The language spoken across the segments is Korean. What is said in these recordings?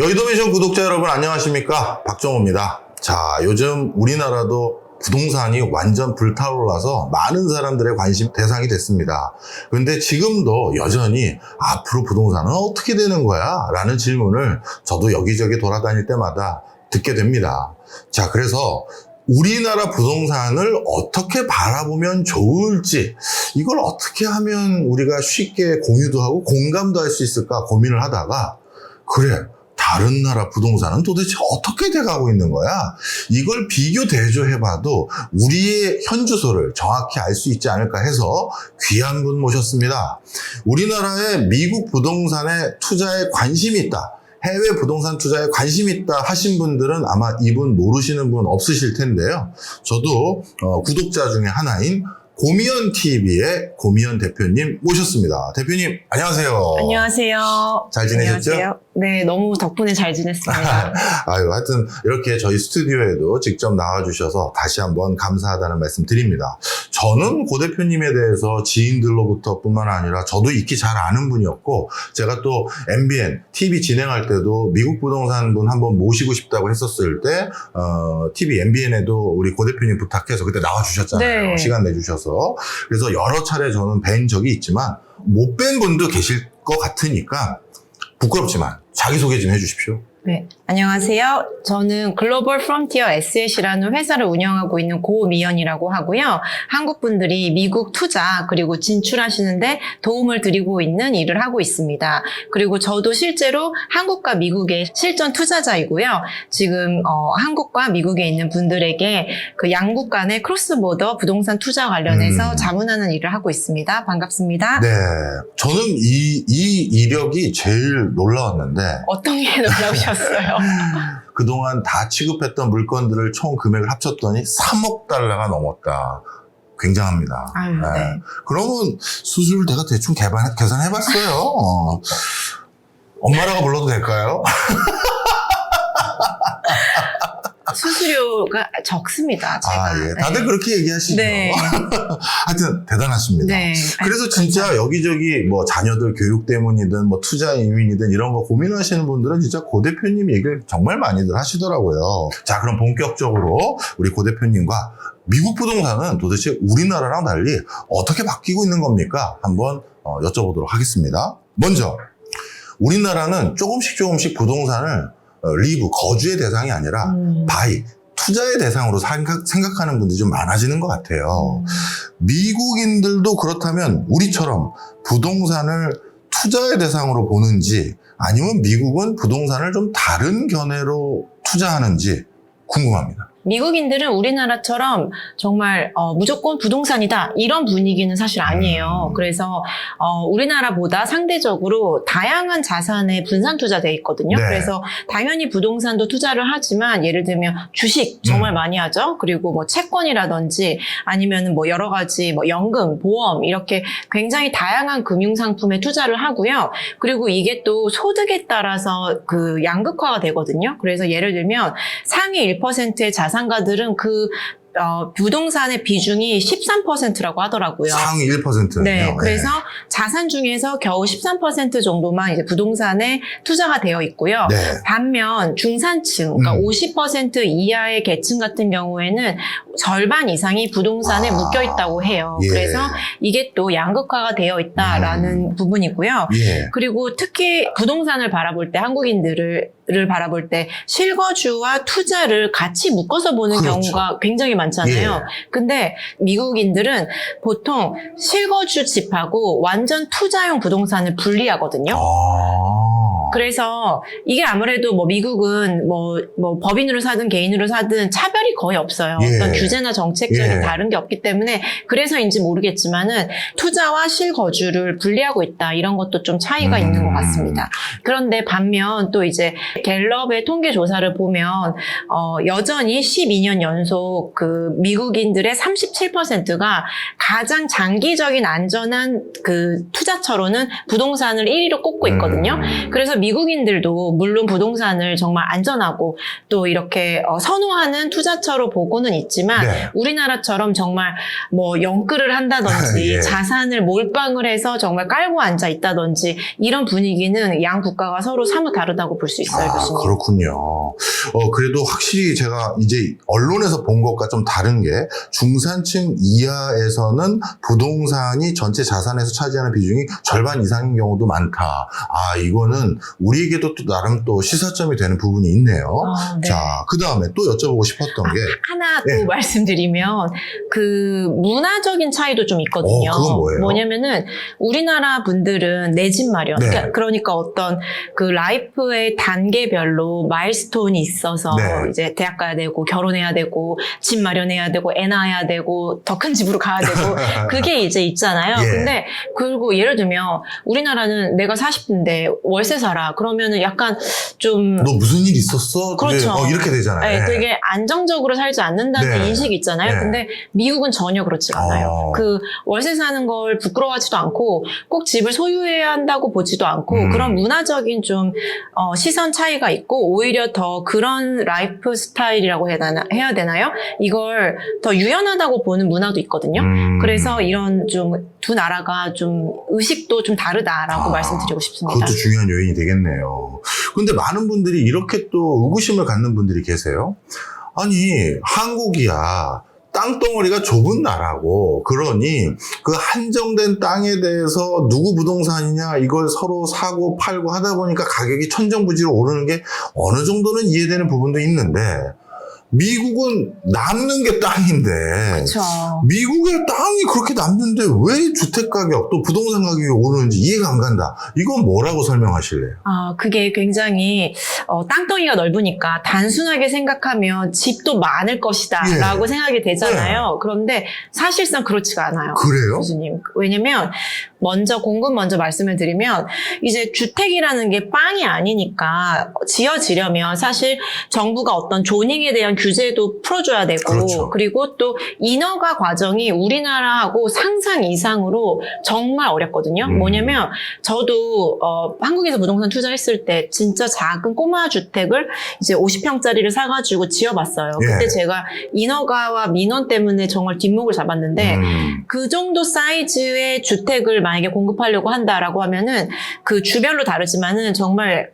여의도미션 구독자 여러분 안녕하십니까, 박정호입니다. 자, 요즘 우리나라도 부동산이 완전 불타올라서 많은 사람들의 관심 대상이 됐습니다. 그런데 지금도 여전히 앞으로 부동산은 어떻게 되는 거야? 라는 질문을 저도 여기저기 돌아다닐 때마다 듣게 됩니다. 자, 그래서 우리나라 부동산을 어떻게 바라보면 좋을지, 이걸 어떻게 하면 우리가 쉽게 공유도 하고 공감도 할 수 있을까 고민을 하다가, 그래, 다른 나라 부동산은 도대체 어떻게 돼가고 있는 거야? 이걸 비교 대조해봐도 우리의 현 주소를 정확히 알 수 있지 않을까 해서 귀한 분 모셨습니다. 우리나라의 미국 부동산에 투자에 관심이 있다, 해외 부동산 투자에 관심 있다 하신 분들은 아마 이분 모르시는 분 없으실 텐데요. 저도 구독자 중에 하나인 고미연TV의 고미연 대표님 모셨습니다. 대표님 안녕하세요. 안녕하세요. 잘 지내셨죠? 안녕하세요. 네, 너무 덕분에 잘 지냈습니다. 아유, 하여튼 이렇게 저희 스튜디오에도 직접 나와주셔서 다시 한번 감사하다는 말씀 드립니다. 저는 고 대표님에 대해서 지인들로부터 뿐만 아니라 저도 익히 잘 아는 분이었고, 제가 또 MBN TV 진행할 때도 미국 부동산 분 한번 모시고 싶다고 했었을 때 TV MBN에도 우리 고 대표님 부탁해서 그때 나와주셨잖아요. 네. 시간 내주셔서. 그래서 여러 차례 저는 뵌 적이 있지만 못 뵌 분도 계실 것 같으니까 부끄럽지만 자기소개 좀 해주십시오. 네, 안녕하세요. 저는 글로벌 프론티어 에셋이라는 회사를 운영하고 있는 고미연이라고 하고요. 한국 분들이 미국 투자 그리고 진출하시는데 도움을 드리고 있는 일을 하고 있습니다. 그리고 저도 실제로 한국과 미국의 실전 투자자이고요. 지금 한국과 미국에 있는 분들에게 그 양국 간의 크로스보더 부동산 투자 관련해서 자문하는 일을 하고 있습니다. 반갑습니다. 네, 저는 이 이력이 제일 놀라웠는데, 어떤 게 놀라우셨어요? 그동안 다 취급했던 물건들을 총 금액을 합쳤더니 3억 달러가 넘었다. 굉장합니다. 아유, 네. 그러면 수수료를 내가 대충 계산해봤어요. 엄마라고 불러도 될까요? 수수료가 적습니다, 제가. 예. 다들 네. 그렇게 얘기하시죠. 네. 하여튼 대단하십니다. 네. 그래서 진짜 여기저기 뭐 자녀들 교육 때문이든 뭐 투자 이민이든 이런 거 고민하시는 분들은 진짜 고 대표님 얘기를 정말 많이들 하시더라고요. 자, 그럼 본격적으로 우리 고 대표님과 미국 부동산은 도대체 우리나라랑 달리 어떻게 바뀌고 있는 겁니까? 한번 여쭤보도록 하겠습니다. 먼저 우리나라는 조금씩 부동산을 리브, 거주의 대상이 아니라 바이, 투자의 대상으로 생각하는 분들이 좀 많아지는 것 같아요. 미국인들도 그렇다면 우리처럼 부동산을 투자의 대상으로 보는지, 아니면 미국은 부동산을 좀 다른 견해로 투자하는지 궁금합니다. 미국인들은 우리나라처럼 정말 무조건 부동산이다 이런 분위기는 사실 아니에요. 그래서 우리나라보다 상대적으로 다양한 자산에 분산 투자돼 있거든요. 네. 그래서 당연히 부동산도 투자를 하지만, 예를 들면 주식 정말 많이 하죠. 그리고 뭐 채권이라든지 아니면 뭐 여러 가지 뭐 연금, 보험 이렇게 굉장히 다양한 금융 상품에 투자를 하고요. 그리고 이게 또 소득에 따라서 그 양극화가 되거든요. 그래서 예를 들면 상위 1%의 자산가들은 그 부동산의 비중이 13%라고 하더라고요. 상위 1%는요? 네, 그래서 자산 중에서 겨우 13% 정도만 이제 부동산에 투자가 되어 있고요. 네. 반면 중산층, 그러니까 50% 이하의 계층 같은 경우에는 절반 이상이 부동산에 묶여 있다고 해요. 예. 그래서 이게 또 양극화가 되어 있다라는 부분이고요. 예. 그리고 특히 부동산을 바라볼 때, 한국인들을 바라볼 때 실거주와 투자를 같이 묶어서 보는 그렇죠. 경우가 굉장히 많잖아요. 예. 근데 미국인들은 보통 실거주 집하고 완전 투자용 부동산을 분리하거든요. 그래서 이게 아무래도 뭐 미국은 뭐 법인으로 사든 개인으로 사든 차별이 거의 없어요. 예. 어떤 규제나 정책적인 예. 다른 게 없기 때문에, 그래서인지 모르겠지만은 투자와 실거주를 분리하고 있다, 이런 것도 좀 차이가 있는 것 같습니다. 그런데 반면 또 이제 갤럽의 통계 조사를 보면 여전히 12년 연속 그 미국인들의 37%가 가장 장기적인 안전한 그 투자처로는 부동산을 1위로 꼽고 있거든요. 그래서 미국인들도 물론 부동산을 정말 안전하고 또 이렇게 선호하는 투자처로 보고는 있지만 네. 우리나라처럼 정말 뭐 영끌을 한다든지 예. 자산을 몰빵을 해서 정말 깔고 앉아 있다든지 이런 분위기는 양 국가가 서로 사뭇 다르다고 볼 수 있어요, 교수님. 그렇군요. 그래도 확실히 제가 이제 언론에서 본 것과 좀 다른 게 중산층 이하에서는 부동산이 전체 자산에서 차지하는 비중이 절반 이상인 경우도 많다. 이거는 우리에게도 또 나름 또 시사점이 되는 부분이 있네요. 네. 자, 그 다음에 또 여쭤보고 싶었던 게 하나 또 네. 말씀드리면 그 문화적인 차이도 좀 있거든요. 그건 뭐예요? 뭐냐면은 우리나라 분들은 내 집 마련. 네. 그러니까 어떤 그 라이프의 단계별로 마일스톤이 있어서 네. 이제 대학 가야 되고 결혼해야 되고 집 마련해야 되고 애 낳아야 되고 더 큰 집으로 가야 되고 그게 이제 있잖아요. 예. 근데 그리고 예를 들면 우리나라는 내가 40대인데 월세 살아. 그러면은 약간 좀 너 무슨 일 있었어? 그렇죠. 이렇게 되잖아요. 네, 되게 안정적으로 살지 않는다는 네. 인식이 있잖아요. 네. 근데 미국은 전혀 그렇지 않아요. 그 월세 사는 걸 부끄러워하지도 않고 꼭 집을 소유해야 한다고 보지도 않고 그런 문화적인 좀 시선 차이가 있고 오히려 더 그런 라이프 스타일이라고 해야 되나요? 이걸 더 유연하다고 보는 문화도 있거든요. 그래서 이런 좀 두 나라가 좀 의식도 좀 다르다라고 말씀드리고 싶습니다. 그것도 중요한 요인이 되겠네요. 근데 많은 분들이 이렇게 또 의구심을 갖는 분들이 계세요. 아니, 한국이야. 땅덩어리가 좁은 나라고, 그러니 그 한정된 땅에 대해서 누구 부동산이냐 이걸 서로 사고 팔고 하다 보니까 가격이 천정부지로 오르는 게 어느 정도는 이해되는 부분도 있는데 미국은 남는 게 땅인데 그렇죠. 미국의 땅이 그렇게 남는데 왜 주택 가격 또 부동산 가격이 오르는지 이해가 안 간다. 이건 뭐라고 설명하실래요? 그게 굉장히 땅덩이가 넓으니까 단순하게 생각하면 집도 많을 것이다 예. 라고 생각이 되잖아요. 그런데 사실상 그렇지가 않아요. 그래요? 교수님. 왜냐면 공급 먼저 말씀을 드리면 이제 주택이라는 게 빵이 아니니까 지어지려면 사실 정부가 어떤 조닝에 대한 규제도 풀어줘야 되고 그렇죠. 그리고 또 인허가 과정이 우리나라하고 상상 이상으로 정말 어렵거든요. 뭐냐면 저도 한국에서 부동산 투자했을 때 진짜 작은 꼬마 주택을 이제 50평짜리를 사가지고 지어봤어요. 예. 그때 제가 인허가와 민원 때문에 정말 뒷목을 잡았는데 그 정도 사이즈의 주택을 만약에 공급하려고 한다라고 하면은 그 주별로 다르지만은 정말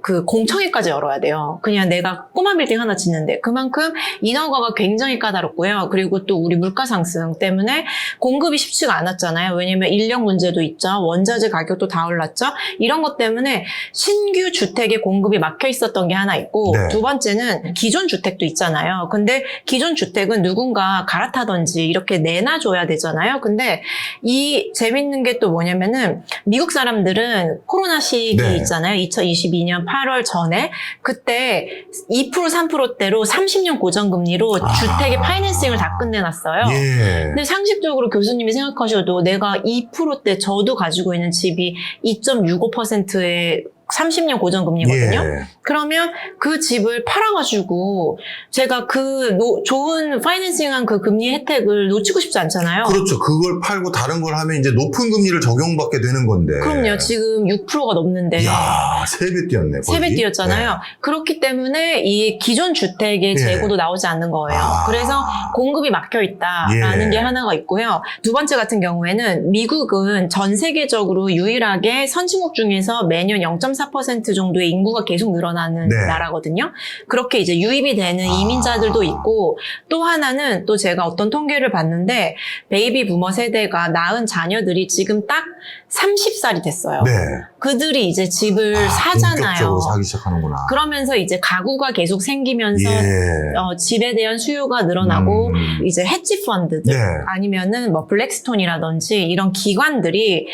그 공청회까지 열어야 돼요. 그냥 내가 꼬마 빌딩 하나 짓는데 그만큼 인허가가 굉장히 까다롭고요. 그리고 또 우리 물가 상승 때문에 공급이 쉽지가 않았잖아요. 왜냐면 인력 문제도 있죠. 원자재 가격도 다 올랐죠. 이런 것 때문에 신규 주택의 공급이 막혀 있었던 게 하나 있고 네. 두 번째는 기존 주택도 있잖아요. 근데 기존 주택은 누군가 갈아타든지 이렇게 내놔줘야 되잖아요. 근데 이 재밌는 게 또 뭐냐면은 미국 사람들은 코로나 시기 네. 있잖아요. 2022년 8월 전에 그때 2% 3%대로 30년 고정금리로 주택의 파이낸싱을 다 끝내놨어요. 예. 근데 상식적으로 교수님이 생각하셔도 내가 2%대 저도 가지고 있는 집이 2.65%의 30년 고정금리거든요. 예. 그러면 그 집을 팔아가지고 제가 그 좋은 파이낸싱한 그 금리 혜택을 놓치고 싶지 않잖아요. 그렇죠. 그걸 팔고 다른 걸 하면 이제 높은 금리를 적용받게 되는 건데. 그럼요. 지금 6%가 넘는데. 이야, 3배 뛰었네. 거의. 3배 뛰었잖아요. 네. 그렇기 때문에 이 기존 주택의 예. 재고도 나오지 않는 거예요. 그래서 공급이 막혀 있다라는 예. 게 하나가 있고요. 두 번째 같은 경우에는 미국은 전 세계적으로 유일하게 선진국 중에서 매년 0.4% 정도의 인구가 계속 늘어나는 네. 나라거든요. 그렇게 이제 유입이 되는 이민자들도 있고 또 하나는 또 제가 어떤 통계를 봤는데 베이비 부머 세대가 낳은 자녀들이 지금 딱 30살이 됐어요. 네. 그들이 이제 집을 사잖아요. 본격적으로 사기 시작하는구나. 그러면서 이제 가구가 계속 생기면서 예. 집에 대한 수요가 늘어나고 이제 헤지 펀드들 네. 아니면은 뭐 블랙스톤이라든지 이런 기관들이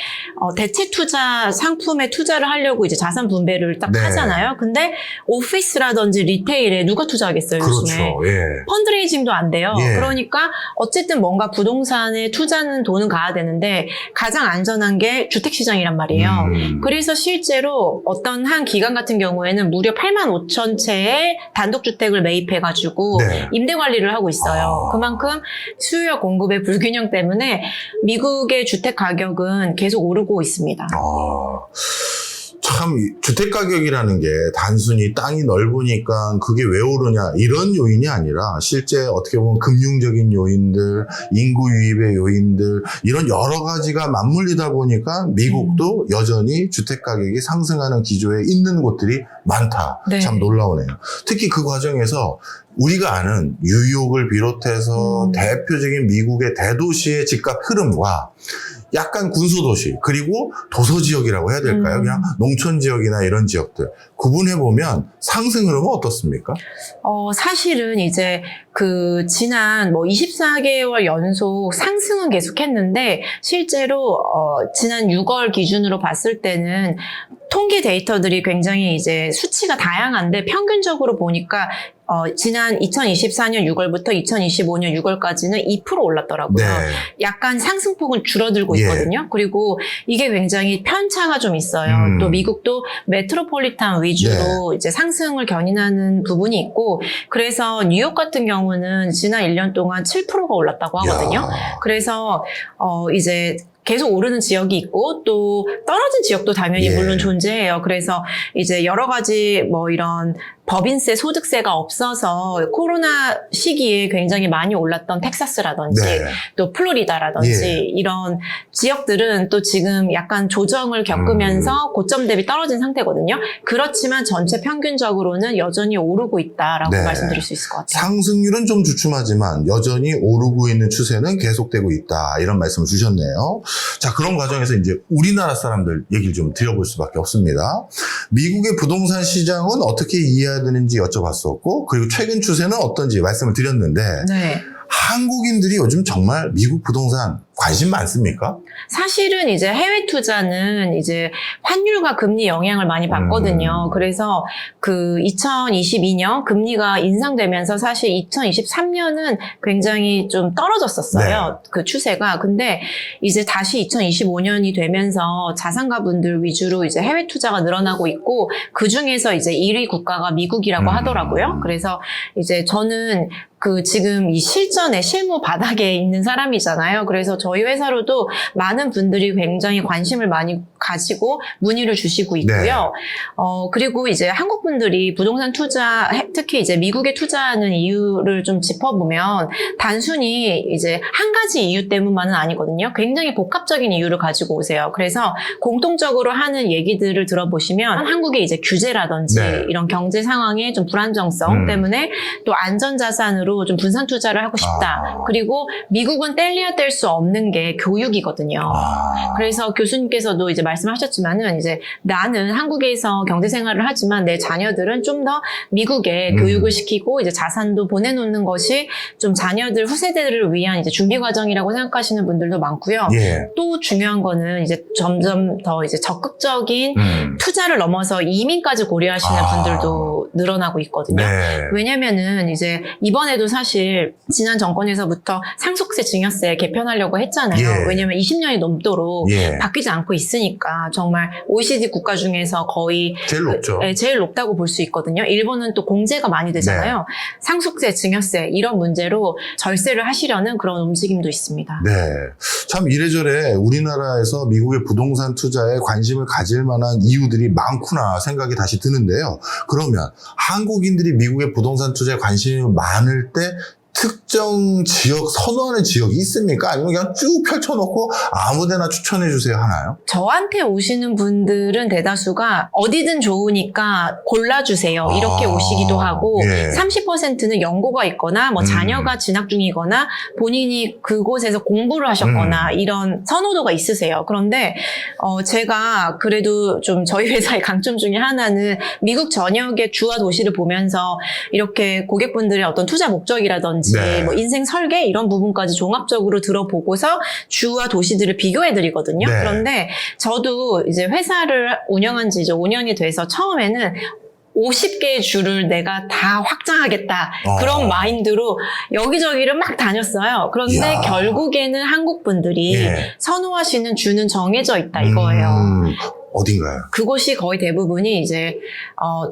대체 투자 상품에 투자를 하려고 이제 자산 자산 분배를 딱 네. 하잖아요. 근데 오피스라든지 리테일에 누가 투자하겠어요, 요즘에. 그렇죠. 예. 펀드레이징도 안 돼요. 예. 그러니까 어쨌든 뭔가 부동산에 투자는 돈은 가야 되는데 가장 안전한 게 주택시장이란 말이에요. 그래서 실제로 어떤 한 기관 같은 경우에는 무려 8만 5천 채의 단독주택을 매입해가지고 네. 임대관리를 하고 있어요. 아. 그만큼 수요와 공급의 불균형 때문에 미국의 주택 가격은 계속 오르고 있습니다. 참 주택 가격이라는 게 단순히 땅이 넓으니까 그게 왜 오르냐 이런 요인이 아니라 실제 어떻게 보면 금융적인 요인들, 인구 유입의 요인들 이런 여러 가지가 맞물리다 보니까 미국도 여전히 주택 가격이 상승하는 기조에 있는 곳들이 많다. 네. 참 놀라우네요. 특히 그 과정에서 우리가 아는 뉴욕을 비롯해서 대표적인 미국의 대도시의 집값 흐름과 약간 군수도시 그리고 도서지역이라고 해야 될까요? 그냥 농촌지역이나 이런 지역들 구분해보면 상승 흐름은 어떻습니까? 사실은 이제 지난 24개월 연속 상승은 계속했는데 실제로 지난 6월 기준으로 봤을 때는 통계 데이터들이 굉장히 이제 수치가 다양한데 평균적으로 보니까 지난 2024년 6월부터 2025년 6월까지는 2% 올랐더라고요. 네. 약간 상승폭은 줄어들고 예. 있거든요. 그리고 이게 굉장히 편차가 좀 있어요. 또 미국도 메트로폴리탄 위주로 이제 상승을 견인하는 부분이 있고 그래서 뉴욕 같은 경우는 지난 1년 동안 7%가 올랐다고 하거든요. 야. 그래서 이제 계속 오르는 지역이 있고 또 떨어진 지역도 당연히 예. 물론 존재해요. 그래서 이제 여러 가지 이런 법인세, 소득세가 없어서 코로나 시기에 굉장히 많이 올랐던 텍사스라든지 네. 또 플로리다라든지 예. 이런 지역들은 또 지금 약간 조정을 겪으면서 고점 대비 떨어진 상태거든요. 그렇지만 전체 평균적으로는 여전히 오르고 있다라고 네. 말씀드릴 수 있을 것 같아요. 상승률은 좀 주춤하지만 여전히 오르고 있는 추세는 계속되고 있다. 이런 말씀을 주셨네요. 자, 그런 과정에서 이제 우리나라 사람들 얘기를 좀 드려볼 수밖에 없습니다. 미국의 부동산 시장은 어떻게 이해해야 되는지 여쭤봤었고, 그리고 최근 추세는 어떤지 말씀을 드렸는데, 네. 한국인들이 요즘 정말 미국 부동산 관심 많습니까? 사실은 이제 해외 투자는 이제 환율과 금리 영향을 많이 받거든요. 그래서 2022년 금리가 인상되면서 사실 2023년은 굉장히 좀 떨어졌었어요. 네. 그 추세가. 근데 이제 다시 2025년이 되면서 자산가분들 위주로 이제 해외 투자가 늘어나고 있고 그 중에서 이제 1위 국가가 미국이라고 하더라고요. 그래서 이제 저는 지금 이 실전에 실무 바닥에 있는 사람이잖아요. 그래서 저희 회사로도 많은 분들이 굉장히 관심을 많이 가지고 문의를 주시고 있고요. 네. 그리고 이제 한국 분들이 부동산 투자, 특히 이제 미국에 투자하는 이유를 좀 짚어보면 단순히 이제 한 가지 이유 때문만은 아니거든요. 굉장히 복합적인 이유를 가지고 오세요. 그래서 공통적으로 하는 얘기들을 들어보시면 한국의 이제 규제라든지 네. 이런 경제 상황의 좀 불안정성 때문에 또 안전자산으로 좀 분산 투자를 하고 싶다. 그리고 미국은 뗄래야 뗄 수 없는 게 교육이거든요. 그래서 교수님께서도 이제 말씀하셨지만은 이제 나는 한국에서 경제 생활을 하지만 내 자녀들은 좀 더 미국에 교육을 시키고 이제 자산도 보내놓는 것이 좀 자녀들 후세대들을 위한 이제 준비 과정이라고 생각하시는 분들도 많고요. 예. 또 중요한 거는 이제 점점 더 이제 적극적인 투자를 넘어서 이민까지 고려하시는 분들도 늘어나고 있거든요. 네. 왜냐면은 이제 이번에도 사실 지난 정권에서부터 상속세 증여세 개편하려고 했잖아요. 예. 왜냐면 20년이 넘도록 예. 바뀌지 않고 있으니까 정말 OECD 국가 중에서 거의 제일 높죠. 제일 높다고 볼 수 있거든요. 일본은 또 공제가 많이 되잖아요. 네. 상속세, 증여세 이런 문제로 절세를 하시려는 그런 움직임도 있습니다. 네. 참 이래저래 우리나라에서 미국의 부동산 투자에 관심을 가질 만한 이유들이 많구나 생각이 다시 드는데요. 그러면 한국인들이 미국의 부동산 투자에 관심이 많을 때 특정 지역, 선호하는 지역이 있습니까? 아니면 그냥 쭉 펼쳐놓고 아무데나 추천해 주세요 하나요? 저한테 오시는 분들은 대다수가 어디든 좋으니까 골라주세요. 이렇게 오시기도 하고 예. 30%는 연고가 있거나 자녀가 진학 중이거나 본인이 그곳에서 공부를 하셨거나 이런 선호도가 있으세요. 그런데 제가 그래도 좀 저희 회사의 강점 중에 하나는 미국 전역의 주와 도시를 보면서 이렇게 고객분들의 어떤 투자 목적이라든지 문화라든지 네. 뭐 인생 설계 이런 부분까지 종합적으로 들어보고서 주와 도시들을 비교해드리거든요. 네. 그런데 저도 이제 회사를 운영한 지 이제 5년이 돼서 처음에는 50개의 주를 내가 다 확장하겠다. 그런 마인드로 여기저기를 막 다녔어요. 그런데 이야. 결국에는 한국 분들이 예. 선호하시는 주는 정해져 있다 이거예요. 어딘가요? 그곳이 거의 대부분이 이제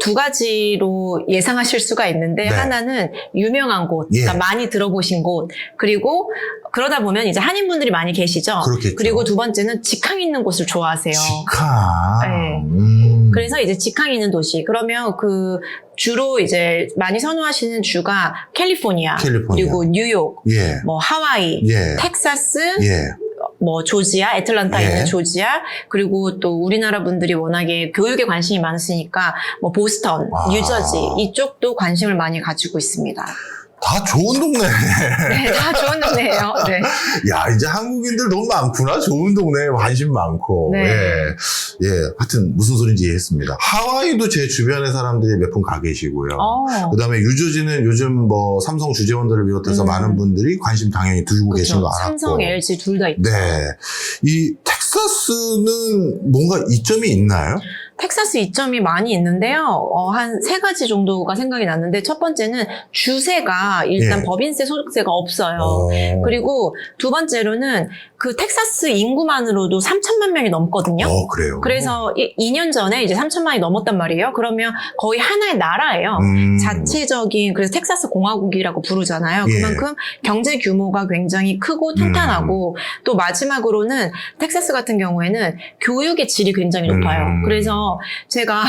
두 가지로 예상하실 수가 있는데 네. 하나는 유명한 곳, 예. 그러니까 많이 들어보신 곳, 그리고 그러다 보면 이제 한인분들이 많이 계시죠. 그렇겠죠. 그리고 두 번째는 직항 있는 곳을 좋아하세요. 직항. 네. 그래서 이제 직항 있는 도시. 그러면 그 주로 이제 많이 선호하시는 주가 캘리포니아, 그리고 뉴욕, 예. 뭐 하와이, 예. 텍사스, 예. 뭐 조지아, 애틀란타에 예. 있는 조지아, 그리고 또 우리나라 분들이 워낙에 교육에 관심이 많으시니까 뭐 보스턴, 뉴저지 이쪽도 관심을 많이 가지고 있습니다. 다 좋은 동네. 네, 다 좋은 동네예요. 네. 야, 이제 한국인들 너무 많구나. 좋은 동네에 관심 많고. 네. 예. 하여튼 무슨 소린지 이해했습니다. 하와이도 제 주변의 사람들이 몇 분 가 계시고요. 그 다음에 유저지는 요즘 뭐 삼성 주재원들을 비롯해서 많은 분들이 관심 당연히 두고 계신 거 알았고. 삼성, LG 둘 다 있죠. 네. 이 텍사스는 뭔가 이점이 있나요? 텍사스 이점이 많이 있는데요. 한 세 가지 정도가 생각이 났는데 첫 번째는 주세가 일단 예. 법인세 소득세가 없어요. 그리고 두 번째로는 그 텍사스 인구만으로도 3천만 명이 넘거든요. 그래요. 그래서 2년 전에 이제 3천만이 넘었단 말이에요. 그러면 거의 하나의 나라예요. 자체적인, 그래서 텍사스 공화국이라고 부르잖아요. 예. 그만큼 경제 규모가 굉장히 크고 탄탄하고 또 마지막으로는 텍사스 같은 경우에는 교육의 질이 굉장히 높아요. 그래서 제가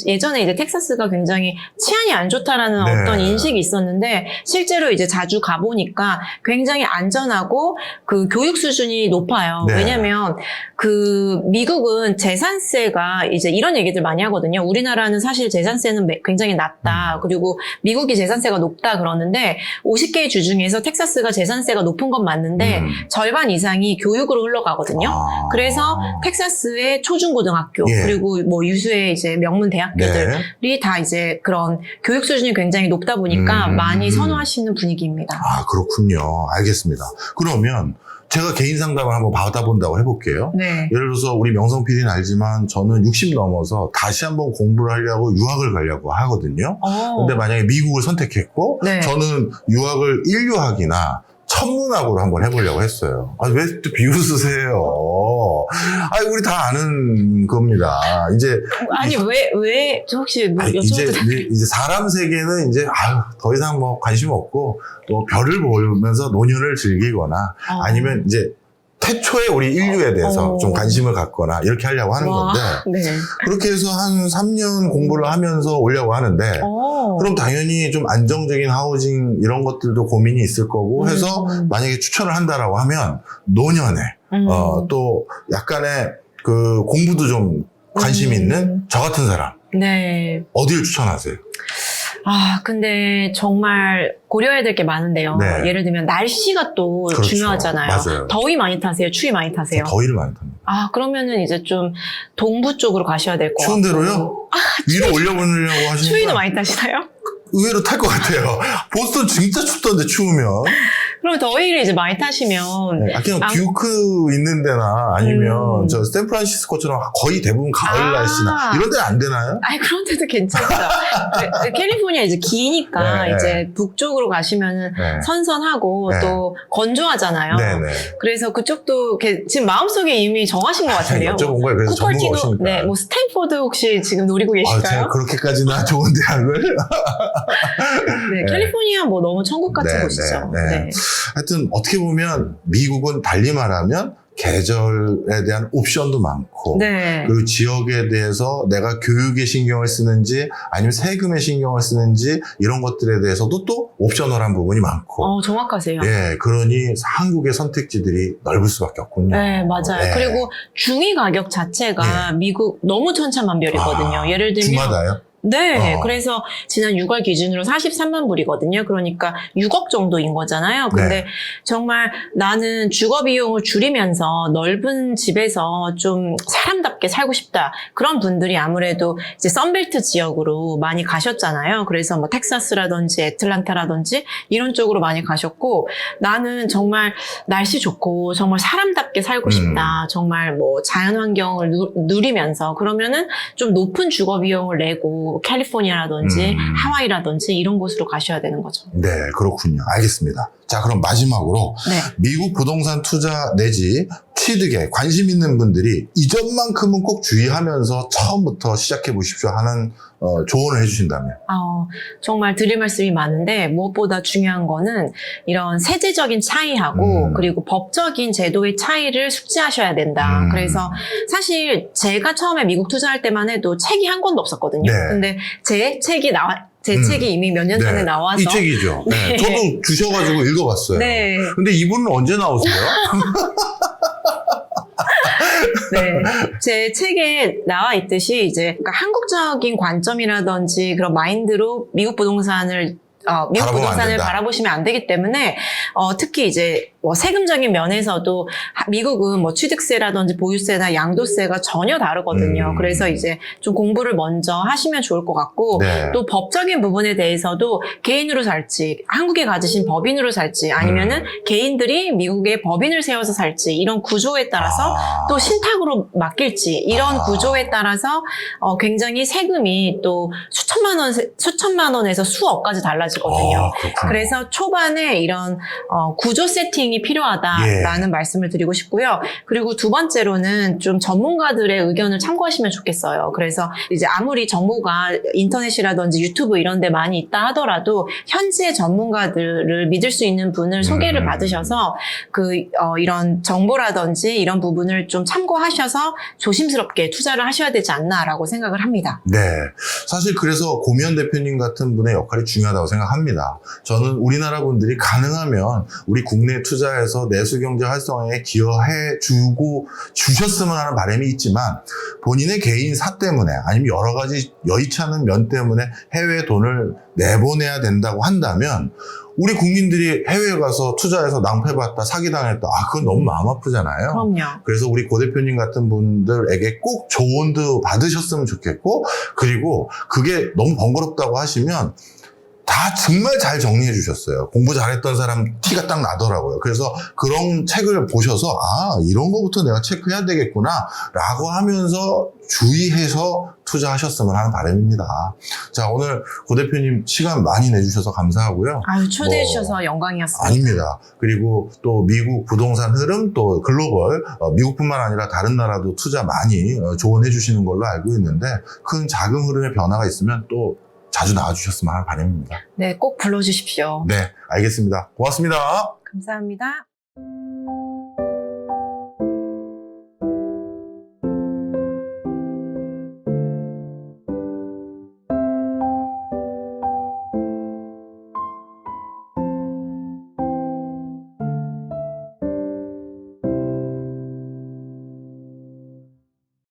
예전에 이제 텍사스가 굉장히 치안이 안 좋다라는 네. 어떤 인식이 있었는데 실제로 이제 자주 가보니까 굉장히 안전하고 그 교육 수준이 높아요. 네. 왜냐면 그 미국은 재산세가 이제 이런 얘기들 많이 하거든요. 우리나라는 사실 재산세는 굉장히 낮다. 그리고 미국이 재산세가 높다 그러는데 50개의 주 중에서 텍사스가 재산세가 높은 건 맞는데 절반 이상이 교육으로 흘러가거든요. 그래서 텍사스의 초중고등학교 예. 그리고 뭐 유수의 이제 명문 대학교들이 네. 다 이제 그런 교육 수준이 굉장히 높다 보니까 많이 선호하시는 분위기입니다. 그렇군요. 알겠습니다. 그러면 제가 개인 상담을 한번 받아본다고 해볼게요. 네. 예를 들어서 우리 명성 PD는 알지만 저는 60 넘어서 다시 한번 공부를 하려고 유학을 가려고 하거든요. 근데 만약에 미국을 선택했고 네. 저는 유학을 인류학이나 천문학으로 한번 해보려고 했어요. 왜 또 비웃으세요? 우리 다 아는 겁니다. 이제 아니 왜 혹시 뭐 이제 여쭤봐도 이제 사람 세계는 이제 더 이상 뭐 관심 없고 또 별을 보면서 노년을 즐기거나 아니면 이제 태초에 우리 인류에 대해서 좀 관심을 갖거나 이렇게 하려고 하는 건데 네. 그렇게 해서 한 3년 공부를 하면서 오려고 하는데 그럼 당연히 좀 안정적인 하우징 이런 것들도 고민이 있을 거고 해서 만약에 추천을 한다라고 하면 노년에 또 약간의 그 공부도 좀 관심 있는 저 같은 사람 네. 어디를 추천하세요? 근데 정말 고려해야 될 게 많은데요. 네. 예를 들면 날씨가 또 그렇죠. 중요하잖아요. 맞아요. 더위 많이 타세요? 추위 많이 타세요? 더위를 많이 탑니다. 그러면은 이제 좀 동부 쪽으로 가셔야 될 것 같아요. 추운 데로요? 위로 올려보려고 하시니까 추위도 많이 타시나요? 의외로 탈 것 같아요. 보스턴 진짜 춥던데 추우면. 그럼 더위를 이제 많이 타시면 그냥 듀크 있는 데나 아니면 저 샌프란시스코처럼 거의 대부분 가을 날씨나 이런 데는 안 되나요? 그런 데도 괜찮죠. 캘리포니아 이제 기니까 네. 이제 북쪽으로 가시면은 네. 선선하고 네. 또 건조하잖아요. 네네. 그래서 그쪽도 지금 마음속에 이미 정하신 것 같은데요. 여쭤본 거예요. 그래서 전문가 오시니까. 네, 뭐 스탠포드 혹시 지금 노리고 계실까요? 제가 그렇게까지나 좋은 대학을? 네, 캘리포니아 뭐 너무 천국 같은 곳이죠. 네. 하여튼 어떻게 보면 미국은 달리 말하면 계절에 대한 옵션도 많고 네. 그리고 지역에 대해서 내가 교육에 신경을 쓰는지 아니면 세금에 신경을 쓰는지 이런 것들에 대해서도 또 옵셔널한 부분이 많고 정확하세요. 그러니 한국의 선택지들이 넓을 수밖에 없군요. 네, 맞아요. 그리고 중위 가격 자체가 미국 너무 천차만별이거든요. 예를 들면 주마다요? 네, 그래서 지난 6월 기준으로 43만 불이거든요. 그러니까 6억 정도인 거잖아요. 근데 네. 정말 나는 주거 비용을 줄이면서 넓은 집에서 좀 사람답게 살고 싶다. 그런 분들이 아무래도 이제 선벨트 지역으로 많이 가셨잖아요. 그래서 뭐 텍사스라든지 애틀란타라든지 이런 쪽으로 많이 가셨고, 나는 정말 날씨 좋고 정말 사람답게 살고 싶다. 정말 뭐 자연 환경을 누리면서 그러면은 좀 높은 주거 비용을 내고 캘리포니아라든지 하와이라든지 이런 곳으로 가셔야 되는 거죠. 네, 그렇군요. 알겠습니다. 자, 그럼 마지막으로 네. 미국 부동산 투자 내지 취득에 관심 있는 분들이 이 점만큼은 꼭 주의하면서 처음부터 시작해 보십시오 하는 조언을 해주신다면. 정말 드릴 말씀이 많은데 무엇보다 중요한 거는 이런 세제적인 차이하고 그리고 법적인 제도의 차이를 숙지하셔야 된다. 그래서 사실 제가 처음에 미국 투자할 때만 해도 책이 한 권도 없었거든요. 네. 근데 제 책이 이미 몇 년 전에 나와서 이 책이죠. 네. 네. 저도 주셔가지고 읽어봤어요. 네. 근데 이분은 언제 나오세요? 네. 제 책에 나와 있듯이 이제 그러니까 한국적인 관점이라든지 그런 마인드로 미국 부동산을 바라보시면 안 되기 때문에 특히 이제 뭐 세금적인 면에서도 미국은 뭐 취득세라든지 보유세나 양도세가 전혀 다르거든요. 그래서 이제 좀 공부를 먼저 하시면 좋을 것 같고 네. 또 법적인 부분에 대해서도 개인으로 살지 한국에 가지신 법인으로 살지 아니면은 개인들이 미국에 법인을 세워서 살지 이런 구조에 따라서 또 신탁으로 맡길지 이런 구조에 따라서 굉장히 세금이 또 수천만 원에서 수억까지 달라지거든요. 그래서 초반에 이런 구조 세팅이 필요하다라는 말씀을 드리고 싶고요. 그리고 두 번째로는 좀 전문가들의 의견을 참고하시면 좋겠어요. 그래서 이제 아무리 정보가 인터넷이라든지 유튜브 이런 데 많이 있다 하더라도 현지의 전문가들을 믿을 수 있는 분을 소개를 받으셔서 이런 정보라든지 이런 부분을 좀 참고하셔서 조심스럽게 투자를 하셔야 되지 않나라고 생각을 합니다. 네. 사실 그래서 고미연 대표님 같은 분의 역할이 중요하다고 생각합니다. 저는 우리나라 분들이 가능하면 우리 국내 투자해서 내수경제 활성화에 기여해 주셨으면 하는 바람이 있지만 본인의 개인사 때문에 아니면 여러 가지 여의치 않은 면 때문에 해외에 돈을 내보내야 된다고 한다면 우리 국민들이 해외에 가서 투자해서 낭패봤다, 사기당했다. 그건 너무 마음 아프잖아요. 그럼요. 그래서 우리 고 대표님 같은 분들에게 꼭 조언도 받으셨으면 좋겠고, 그리고 그게 너무 번거롭다고 하시면 다 정말 잘 정리해 주셨어요. 공부 잘했던 사람 티가 딱 나더라고요. 그래서 그런 책을 보셔서 이런 거부터 내가 체크해야 되겠구나 라고 하면서 주의해서 투자하셨으면 하는 바람입니다. 자, 오늘 고 대표님 시간 많이 내주셔서 감사하고요. 초대해 주셔서 영광이었습니다. 아닙니다. 그리고 또 미국 부동산 흐름, 또 글로벌, 미국뿐만 아니라 다른 나라도 투자 많이 조언해 주시는 걸로 알고 있는데 큰 자금 흐름의 변화가 있으면 또 자주 나와주셨으면 하는 바람입니다. 네, 꼭 불러주십시오. 네, 알겠습니다. 고맙습니다. 감사합니다.